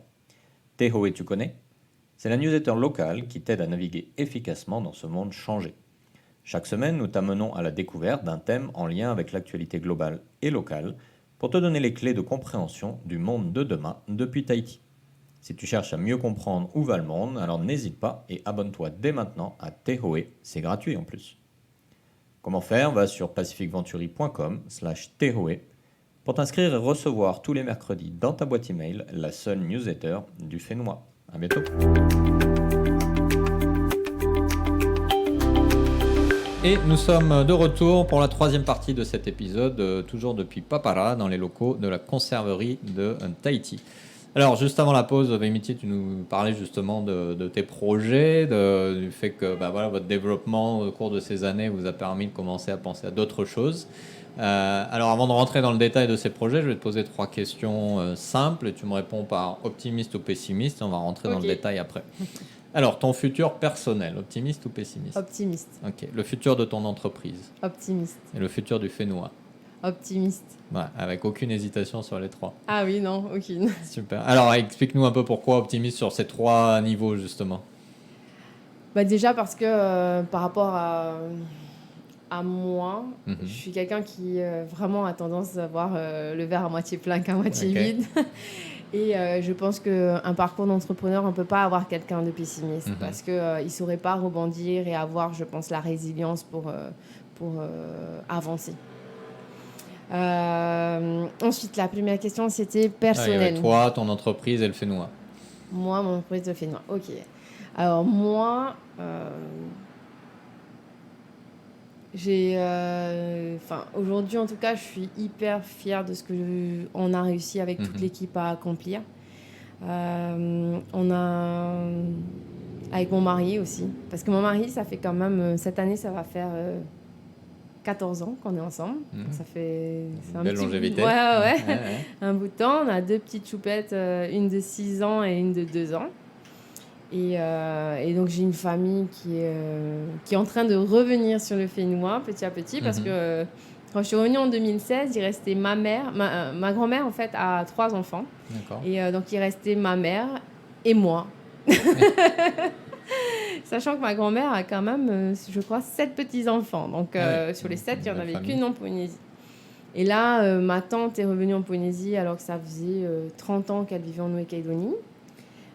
Speaker 1: Tehoe, tu connais ? C'est la newsletter locale qui t'aide à naviguer efficacement dans ce monde changé. Chaque semaine, nous t'amenons à la découverte d'un thème en lien avec l'actualité globale et locale pour te donner les clés de compréhension du monde de demain depuis Tahiti. Si tu cherches à mieux comprendre où va le monde, alors n'hésite pas et abonne-toi dès maintenant à Tehoe, c'est gratuit en plus. Comment faire ? Va sur pacificventuri.com/Tehoe pour t'inscrire et recevoir tous les mercredis dans ta boîte email la seule newsletter du Fénois. À bientôt. Et nous sommes de retour pour la troisième partie de cet épisode, toujours depuis Papara, dans les locaux de la conserverie de Tahiti. Alors, juste avant la pause, Vemity, tu nous parlais justement de tes projets, du fait que voilà, votre développement au cours de ces années vous a permis de commencer à penser à d'autres choses. Alors, avant de rentrer dans le détail de ces projets, je vais te poser 3 questions simples et tu me réponds par optimiste ou pessimiste. On va rentrer dans le détail après. Alors, ton futur personnel, optimiste ou pessimiste ?
Speaker 2: Optimiste.
Speaker 1: Ok. Le futur de ton entreprise ?
Speaker 2: Optimiste.
Speaker 1: Et le futur du Fénois ?
Speaker 2: Optimiste.
Speaker 1: Ouais, avec aucune hésitation sur les 3.
Speaker 2: Ah oui, non, aucune.
Speaker 1: Super. Alors, explique-nous un peu pourquoi optimiste sur ces 3 niveaux, justement.
Speaker 2: Déjà parce que par rapport à moi, je suis quelqu'un qui vraiment a tendance à voir le verre à moitié plein qu'à moitié vide. Et je pense qu'un parcours d'entrepreneur, on ne peut pas avoir quelqu'un de pessimiste parce qu'il ne saurait pas rebondir et avoir, je pense, la résilience pour avancer. Ensuite, la première question, c'était personnelle.
Speaker 1: Toi, ton entreprise et le Fénois.
Speaker 2: Moi, mon entreprise de Fénois. Ok. Alors, moi, aujourd'hui, en tout cas, je suis hyper fière de ce qu'on a réussi avec toute l'équipe à accomplir. On a... Avec mon mari aussi. Parce que mon mari, ça fait quand même... Cette année, ça va faire... 14 ans qu'on est ensemble. Ça fait... C'est un
Speaker 1: belle
Speaker 2: petit
Speaker 1: longévité.
Speaker 2: Ouais. Un bout de temps. On a 2 petites choupettes, une de 6 ans et une de 2 ans. Et donc, j'ai une famille qui est en train de revenir sur le Fénois petit à petit parce que quand je suis revenue en 2016, il restait ma mère. Ma grand-mère, en fait, a 3 enfants.
Speaker 1: D'accord.
Speaker 2: Et donc, il restait ma mère et moi. Sachant que ma grand-mère a quand même, je crois, 7 petits-enfants. Donc, sur les 7, il n'y en avait qu'une en Polynésie. Et là, ma tante est revenue en Polynésie alors que ça faisait 30 ans qu'elle vivait en Nouvelle-Calédonie.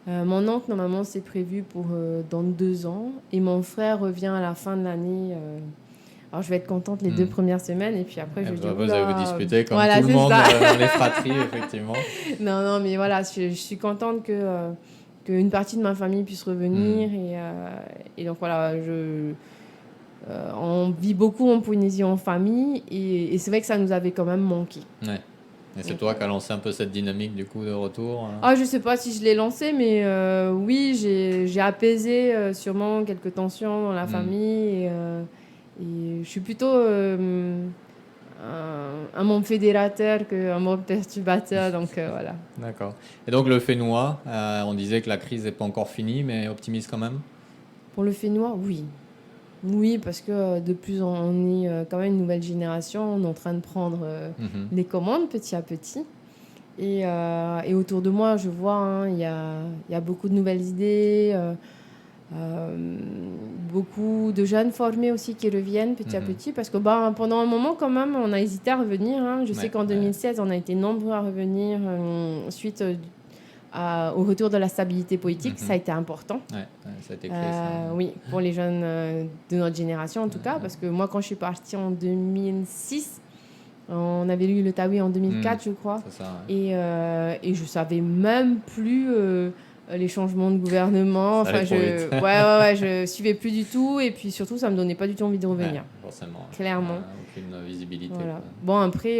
Speaker 2: Mon oncle, normalement, c'est prévu pour dans 2 ans. Et mon frère revient à la fin de l'année. Alors, je vais être contente les 2 premières semaines. Et puis après, je vais dire...
Speaker 1: Vous allez vous disputer comme
Speaker 2: voilà,
Speaker 1: tout le monde dans les fratries, effectivement.
Speaker 2: Non, mais voilà, je suis contente qu'une partie de ma famille puisse revenir. Et donc voilà, on vit beaucoup en Polynésie en famille et c'est vrai que ça nous avait quand même manqué.
Speaker 1: Ouais. Et c'est toi qui as lancé un peu cette dynamique du coup de retour
Speaker 2: Ah, je sais pas si je l'ai lancé, mais oui, j'ai apaisé sûrement quelques tensions dans la famille et je suis plutôt un membre fédérateur qu'un membre perturbateur, donc voilà.
Speaker 1: D'accord. Et donc le Fénois, on disait que la crise n'est pas encore finie, mais optimiste quand même.
Speaker 2: Pour le Fénois, oui. Oui, parce que de plus on est quand même une nouvelle génération, on est en train de prendre les commandes petit à petit. Et autour de moi, je vois, hein, il y a beaucoup de nouvelles idées, beaucoup de jeunes formés aussi qui reviennent petit à petit, parce que pendant un moment, quand même, on a hésité à revenir. Hein. Je sais qu'en 2016, on a été nombreux à revenir suite au retour de la stabilité politique. Ça a été important.
Speaker 1: Ouais, ça a été clé, ça.
Speaker 2: Oui, pour les jeunes de notre génération, en tout cas, parce que moi, quand je suis partie en 2006, on avait eu le Tawi en 2004, je crois.
Speaker 1: C'est ça,
Speaker 2: et je savais même plus les changements de gouvernement.
Speaker 1: Ça allait trop vite.
Speaker 2: Je suivais plus du tout. Et puis surtout, ça me donnait pas du tout envie de revenir.
Speaker 1: Forcément.
Speaker 2: Clairement.
Speaker 1: Aucune visibilité.
Speaker 2: Voilà. Bon, après,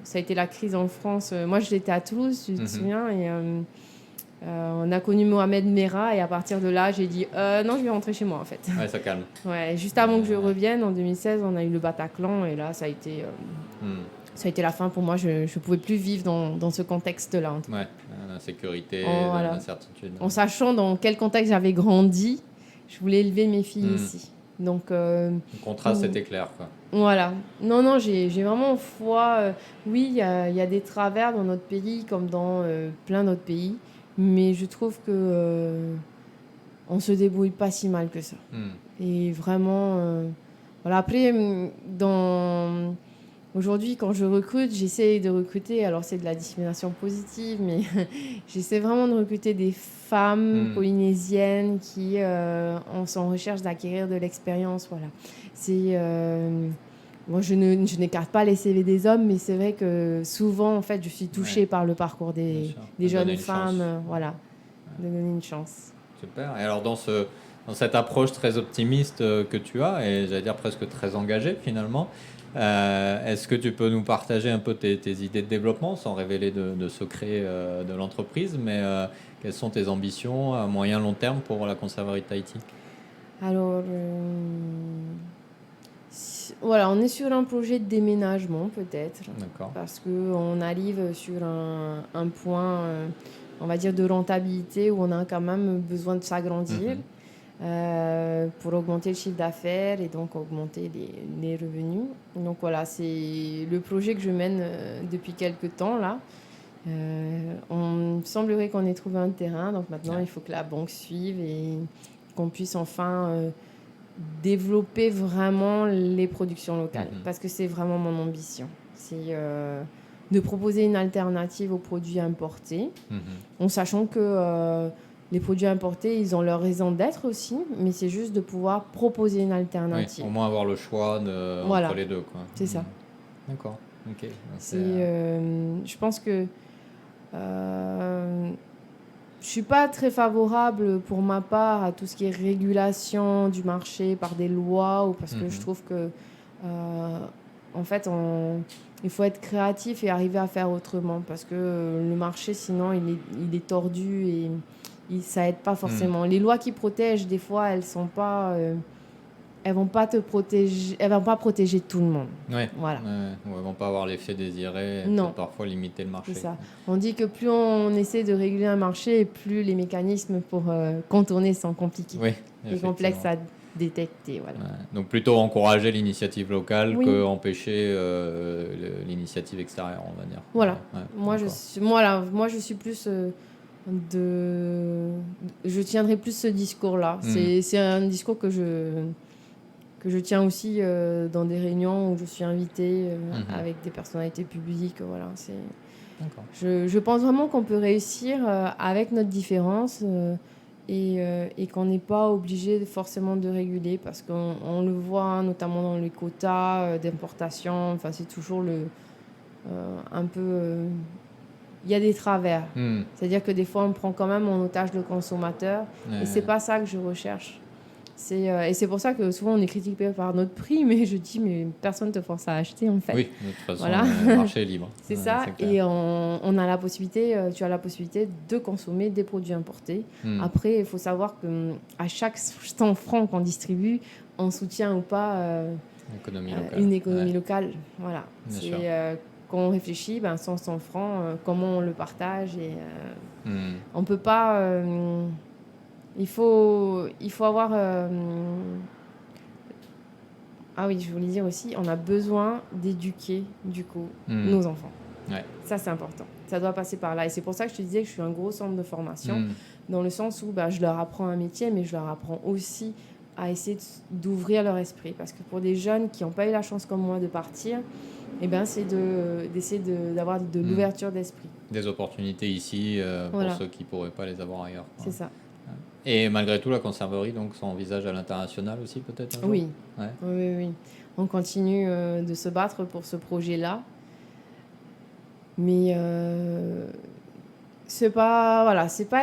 Speaker 2: ça a été la crise en France. Moi, j'étais à Toulouse, tu te souviens, et on a connu Mohamed Merah. Et à partir de là, j'ai dit non, je vais rentrer chez moi, en fait.
Speaker 1: Ouais, ça calme.
Speaker 2: Ouais, juste avant que je revienne, en 2016, on a eu le Bataclan. Et là, ça a été la fin pour moi. Je ne pouvais plus vivre dans ce contexte-là.
Speaker 1: Ouais, l'insécurité, l'incertitude.
Speaker 2: En sachant dans quel contexte j'avais grandi, je voulais élever mes filles ici. Donc, le
Speaker 1: contraste était clair, quoi.
Speaker 2: Voilà. Non, j'ai vraiment foi. Oui, il y a des travers dans notre pays comme dans plein d'autres pays. Mais je trouve que on se débrouille pas si mal que ça. Et vraiment... voilà. Après, aujourd'hui, quand je recrute, j'essaie de recruter, alors c'est de la discrimination positive, mais j'essaie vraiment de recruter des femmes polynésiennes qui sont en recherche d'acquérir de l'expérience. Voilà. Moi, je n'écarte pas les CV des hommes, mais c'est vrai que souvent, en fait, je suis touchée par le parcours des jeunes femmes. Voilà, de donner une chance.
Speaker 1: Super. Et alors, dans cette approche très optimiste que tu as, et j'allais dire presque très engagée finalement, est-ce que tu peux nous partager un peu tes idées de développement, sans révéler de secrets de l'entreprise, mais quelles sont tes ambitions à moyen long terme pour la conserverie de Tahiti?
Speaker 2: Alors, voilà, on est sur un projet de déménagement peut-être.
Speaker 1: D'accord.
Speaker 2: Parce qu'on arrive sur un point, on va dire, de rentabilité où on a quand même besoin de s'agrandir pour augmenter le chiffre d'affaires et donc augmenter les revenus. Donc voilà, c'est le projet que je mène depuis quelques temps là. On semblerait qu'on ait trouvé un terrain, donc maintenant il faut que la banque suive et qu'on puisse enfin développer vraiment les productions locales, parce que c'est vraiment mon ambition. C'est de proposer une alternative aux produits importés, en sachant que les produits importés, ils ont leur raison d'être aussi, mais c'est juste de pouvoir proposer une alternative.
Speaker 1: Oui, au moins avoir le choix entre les deux, quoi.
Speaker 2: C'est ça.
Speaker 1: D'accord. Ok.
Speaker 2: Je pense que je suis pas très favorable pour ma part à tout ce qui est régulation du marché par des lois, ou parce que je trouve que en fait il faut être créatif et arriver à faire autrement, parce que le marché sinon il est tordu et ça aide pas forcément. Les lois qui protègent, des fois elles vont pas te protéger, elles vont pas protéger tout le monde. Voilà.
Speaker 1: Ou elles vont pas avoir l'effet désiré, et parfois limiter le marché.
Speaker 2: C'est ça. On dit que plus on essaie de réguler un marché, plus les mécanismes pour contourner sont compliqués et complexes à détecter. Voilà.
Speaker 1: Donc plutôt encourager l'initiative locale que empêcher l'initiative extérieure, on va dire.
Speaker 2: Voilà. Moi je suis plus je tiendrai plus ce discours-là. C'est un discours que je tiens aussi dans des réunions où je suis invitée avec des personnalités publiques. Voilà, je pense vraiment qu'on peut réussir avec notre différence et qu'on n'est pas obligé forcément de réguler, parce qu'on le voit notamment dans les quotas d'importation. Enfin, c'est toujours un peu... il y a des travers.
Speaker 1: Hmm.
Speaker 2: C'est-à-dire que des fois, on prend quand même en otage le consommateur. Et c'est pas ça que je recherche. Et c'est pour ça que souvent, on est critiqué par notre prix, mais je dis, mais personne ne te force à acheter, en fait.
Speaker 1: Oui, de toute façon,
Speaker 2: Voilà.
Speaker 1: le marché est libre.
Speaker 2: C'est ça.
Speaker 1: c'est clair.
Speaker 2: Et on a la possibilité, tu as la possibilité de consommer des produits importés. Après, il faut savoir qu'à chaque 100 francs qu'on distribue, on soutient ou pas une économie locale. Voilà. Quand on réfléchit, 100 francs, comment on le partage on peut pas... il faut avoir... Ah oui, je voulais dire aussi, on a besoin d'éduquer, du coup, nos enfants.
Speaker 1: Ouais.
Speaker 2: Ça, c'est important. Ça doit passer par là. Et c'est pour ça que je te disais que je suis un gros centre de formation, dans le sens où je leur apprends un métier, mais je leur apprends aussi à essayer d'ouvrir leur esprit. Parce que pour des jeunes qui n'ont pas eu la chance comme moi de partir, c'est d'essayer d'avoir de l'ouverture d'esprit.
Speaker 1: Des opportunités ici pour ceux qui ne pourraient pas les avoir ailleurs.
Speaker 2: C'est ça.
Speaker 1: Et malgré tout, la conserverie donc, s'envisage à l'international aussi, peut-être un jour ?
Speaker 2: Oui. Oui. On continue de se battre pour ce projet-là. Mais c'est pas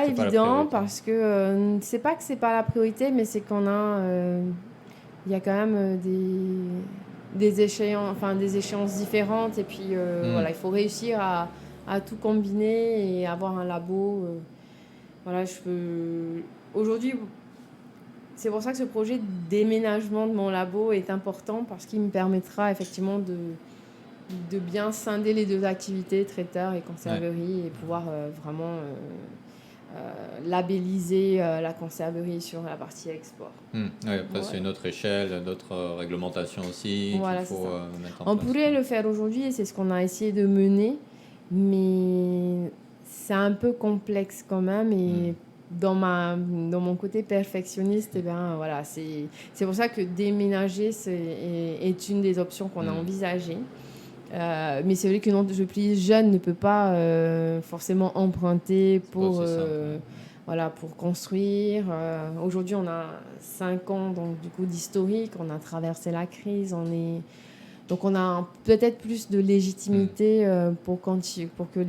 Speaker 2: évident parce que c'est pas que c'est pas la priorité, mais c'est qu'on a il y a quand même des échéances différentes et puis il faut réussir à tout combiner et avoir un labo. Aujourd'hui, c'est pour ça que ce projet de déménagement de mon labo est important parce qu'il me permettra effectivement de bien scinder les deux activités, traiteur et conserverie, et pouvoir vraiment labelliser la conserverie sur la partie export.
Speaker 1: Après, c'est une autre échelle, d'autres réglementations aussi qu'il faut mettre en place.
Speaker 2: On pourrait le faire aujourd'hui et c'est ce qu'on a essayé de mener, mais c'est un peu complexe quand même et dans mon côté perfectionniste, c'est pour ça que déménager est une des options qu'on a envisagées. Mais c'est vrai qu'une entreprise jeune ne peut pas forcément emprunter pour construire. Aujourd'hui, on a 5 ans donc, du coup, d'historique, on a traversé la crise, donc on a peut-être plus de légitimité pour que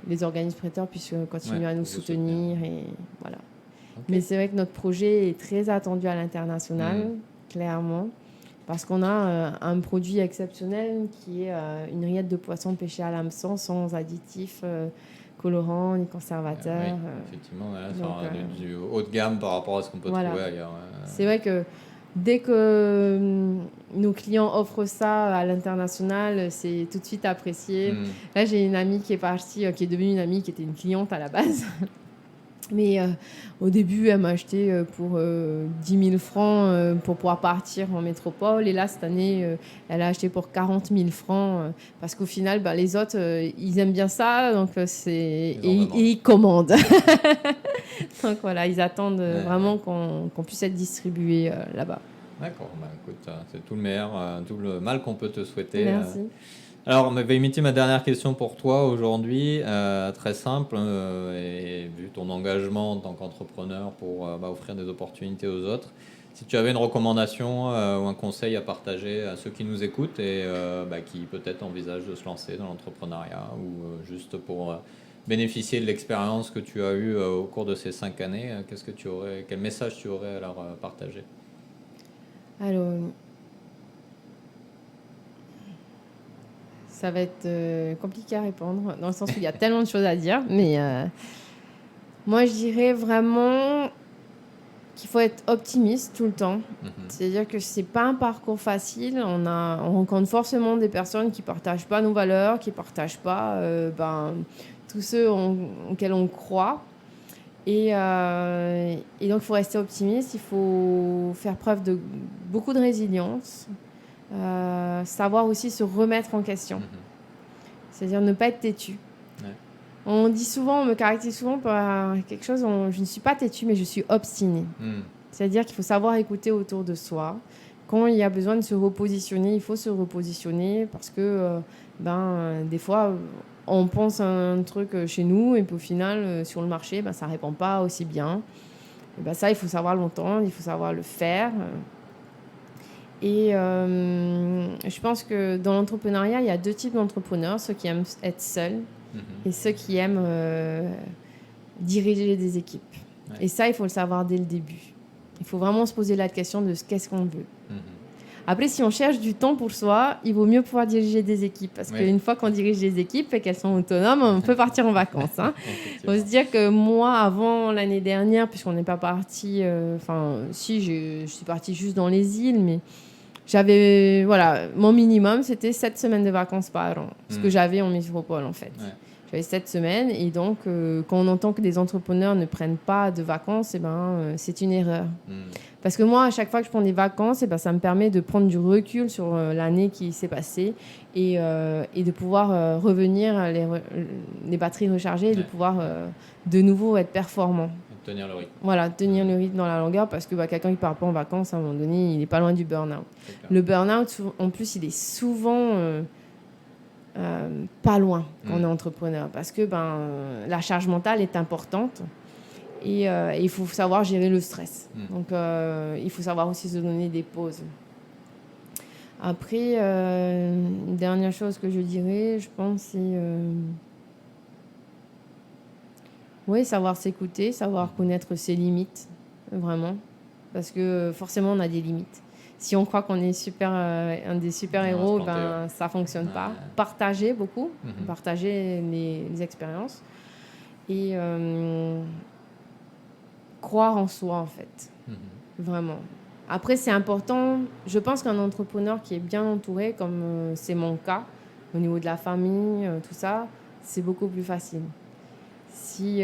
Speaker 2: les organismes prêteurs puissent continuer à nous soutenir. Et, voilà. Okay. Mais c'est vrai que notre projet est très attendu à l'international, clairement. Parce qu'on a un produit exceptionnel qui est une rillette de poisson pêchée à l'hameçon sans additifs, colorants ni conservateurs.
Speaker 1: Effectivement, c'est du haut de gamme par rapport à ce qu'on peut trouver ailleurs.
Speaker 2: C'est vrai que dès que nos clients offrent ça à l'international, c'est tout de suite apprécié. Là, j'ai une amie qui est partie, qui est devenue une amie qui était une cliente à la base. Mais au début, elle m'a acheté pour 10 000 francs pour pouvoir partir en métropole. Et là, cette année, elle a acheté pour 40 000 francs parce qu'au final, les autres, ils aiment bien ça. Donc ils commandent. Donc voilà, ils attendent vraiment qu'on puisse être distribué là-bas.
Speaker 1: D'accord. Écoute, c'est tout le meilleur, tout le mal qu'on peut te souhaiter.
Speaker 2: Merci.
Speaker 1: Alors, ma dernière question pour toi aujourd'hui, très simple, et vu ton engagement en tant qu'entrepreneur pour offrir des opportunités aux autres, si tu avais une recommandation ou un conseil à partager à ceux qui nous écoutent et qui peut-être envisagent de se lancer dans l'entrepreneuriat ou juste pour bénéficier de l'expérience que tu as eue au cours de ces 5 années, quel message tu aurais à leur partager ?
Speaker 2: Alors... Ça va être compliqué à répondre, dans le sens où il y a tellement de choses à dire. Mais moi, je dirais vraiment qu'il faut être optimiste tout le temps. C'est-à-dire que ce n'est pas un parcours facile. On rencontre forcément des personnes qui ne partagent pas nos valeurs, qui ne partagent pas tous ceux auxquels on croit. Et donc, il faut rester optimiste. Il faut faire preuve de beaucoup de résilience. Savoir aussi se remettre en question, c'est-à-dire ne pas être têtu. On me caractérise souvent par quelque chose, je ne suis pas têtu mais je suis obstinée. C'est-à-dire qu'il faut savoir écouter autour de soi. Quand il y a besoin de se repositionner, il faut se repositionner parce que des fois on pense à un truc chez nous et puis au final sur le marché ça ne répond pas aussi bien. Et ça, il faut savoir l'entendre, il faut savoir le faire. Et je pense que dans l'entrepreneuriat, il y a 2 types d'entrepreneurs, ceux qui aiment être seuls et ceux qui aiment diriger des équipes. Ouais. Et ça, il faut le savoir dès le début. Il faut vraiment se poser la question de qu'est-ce qu'on veut. Après, si on cherche du temps pour soi, il vaut mieux pouvoir diriger des équipes. Parce qu'une fois qu'on dirige des équipes et qu'elles sont autonomes, on peut partir en vacances. Hein. Il faut se dire que moi, avant l'année dernière, puisqu'on n'est pas parti... je suis partie juste dans les îles, mais j'avais... Voilà, mon minimum, c'était 7 semaines de vacances par an. Ce que j'avais en métropole, en fait. Ouais. J'avais 7 semaines. Et donc, quand on entend que des entrepreneurs ne prennent pas de vacances, c'est une erreur. Parce que moi, à chaque fois que je prends des vacances, ça me permet de prendre du recul sur l'année qui s'est passée et de pouvoir revenir les batteries rechargées et de pouvoir de nouveau être performant.
Speaker 1: Tenir le rythme.
Speaker 2: Voilà, tenir le rythme dans la longueur parce que quelqu'un qui ne part pas en vacances, à un moment donné, il n'est pas loin du burn-out. Le burn-out, en plus, il est souvent pas loin quand on est entrepreneur parce que la charge mentale est importante. Et il faut savoir gérer le stress. Donc, il faut savoir aussi se donner des pauses. Après, une dernière chose que je dirais, je pense, c'est savoir s'écouter, savoir connaître ses limites, vraiment. Parce que forcément, on a des limites. Si on croit qu'on est un des super-héros, ça ne fonctionne pas. Partager beaucoup, partager les expériences. Et... croire en soi, en fait. Vraiment. Après, c'est important. Je pense qu'un entrepreneur qui est bien entouré, comme c'est mon cas, au niveau de la famille, tout ça, c'est beaucoup plus facile. Si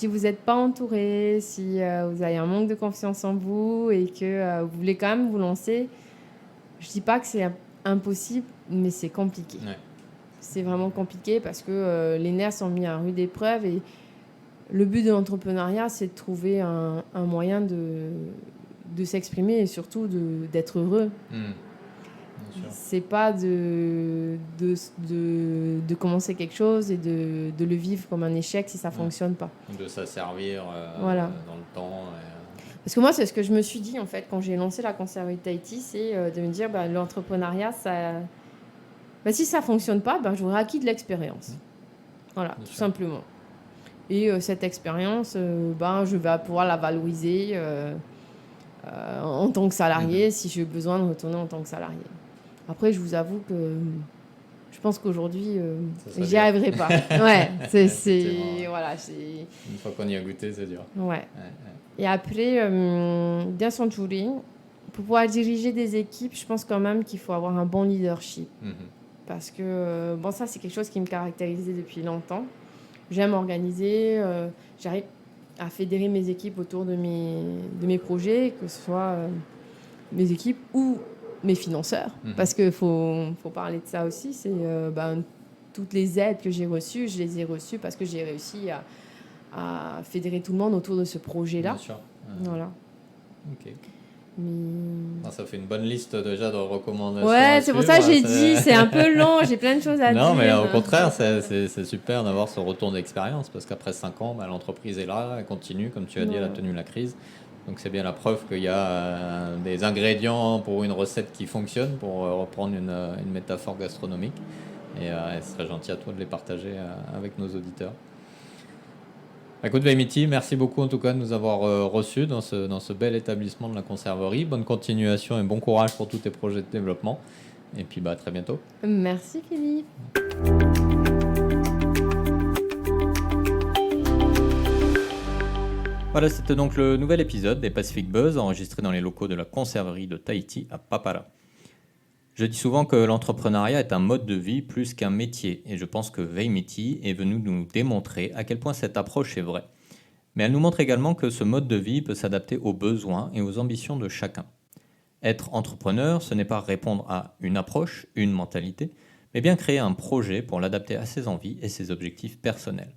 Speaker 2: vous n'êtes pas entouré, si vous avez un manque de confiance en vous et que vous voulez quand même vous lancer, je ne dis pas que c'est impossible, mais c'est compliqué. Ouais. C'est vraiment compliqué parce que les nerfs sont mis à rude épreuve et le but de l'entrepreneuriat, c'est de trouver un moyen de s'exprimer et surtout d'être heureux. C'est pas de commencer quelque chose et de le vivre comme un échec si ça fonctionne pas.
Speaker 1: De s'asservir dans le temps.
Speaker 2: Parce que moi, c'est ce que je me suis dit en fait quand j'ai lancé la conserverie de Tahiti, c'est de me dire l'entrepreneuriat, si ça fonctionne pas, j'aurais acquis de l'expérience. Voilà, tout simplement. Et cette expérience, je vais pouvoir la valoriser en tant que salarié si j'ai besoin de retourner en tant que salarié. Après, je vous avoue que je pense qu'aujourd'hui, j'y arriverai pas. Ouais, voilà,
Speaker 1: une fois qu'on y a goûté, c'est dur.
Speaker 2: Ouais. Et après, dans son touring, pour pouvoir diriger des équipes, je pense quand même qu'il faut avoir un bon leadership. Parce que, ça, c'est quelque chose qui me caractérisait depuis longtemps. J'aime organiser, j'arrive à fédérer mes équipes autour de mes projets, que ce soit mes équipes ou mes financeurs. Parce qu'il faut parler de ça aussi. C'est toutes les aides que j'ai reçues, je les ai reçues parce que j'ai réussi à fédérer tout le monde autour de ce projet-là.
Speaker 1: Bien sûr.
Speaker 2: Voilà.
Speaker 1: Ok. Ça fait une bonne liste déjà de recommandations.
Speaker 2: Ouais, c'est pour ça que j'ai dit, c'est un peu long, j'ai plein de choses à dire.
Speaker 1: Non, mais au contraire, c'est super d'avoir ce retour d'expérience parce qu'après 5 ans, l'entreprise est là, elle continue, comme tu as dit, elle a tenu la crise. Donc c'est bien la preuve qu'il y a des ingrédients pour une recette qui fonctionne, pour reprendre une métaphore gastronomique. Et ce serait gentil à toi de les partager avec nos auditeurs. Écoute Veimiti, merci beaucoup en tout cas de nous avoir reçus dans ce bel établissement de la conserverie. Bonne continuation et bon courage pour tous tes projets de développement. Et puis à très bientôt.
Speaker 2: Merci Philippe.
Speaker 1: Voilà, c'était donc le nouvel épisode des Pacific Buzz enregistré dans les locaux de la conserverie de Tahiti à Papara. Je dis souvent que l'entrepreneuriat est un mode de vie plus qu'un métier, et je pense que Veimiti est venu nous démontrer à quel point cette approche est vraie. Mais elle nous montre également que ce mode de vie peut s'adapter aux besoins et aux ambitions de chacun. Être entrepreneur, ce n'est pas répondre à une approche, une mentalité, mais bien créer un projet pour l'adapter à ses envies et ses objectifs personnels.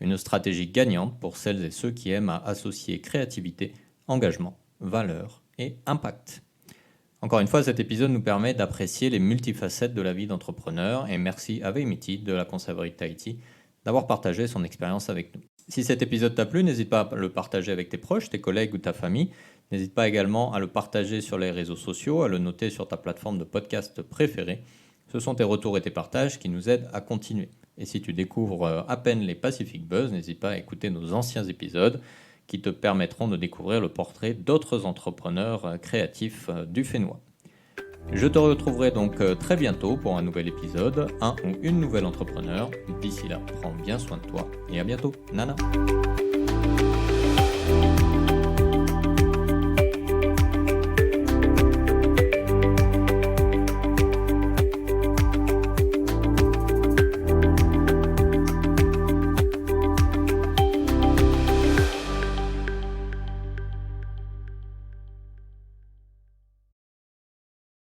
Speaker 1: Une stratégie gagnante pour celles et ceux qui aiment à associer créativité, engagement, valeur et impact. Encore une fois, cet épisode nous permet d'apprécier les multifacettes de la vie d'entrepreneur et merci à Veimiti de la conserverie de Tahiti d'avoir partagé son expérience avec nous. Si cet épisode t'a plu, n'hésite pas à le partager avec tes proches, tes collègues ou ta famille. N'hésite pas également à le partager sur les réseaux sociaux, à le noter sur ta plateforme de podcast préférée. Ce sont tes retours et tes partages qui nous aident à continuer. Et si tu découvres à peine les Pacific Buzz, n'hésite pas à écouter nos anciens épisodes qui te permettront de découvrir le portrait d'autres entrepreneurs créatifs du Fénois. Je te retrouverai donc très bientôt pour un nouvel épisode, un ou une nouvelle entrepreneur. D'ici là, prends bien soin de toi et à bientôt. Nana.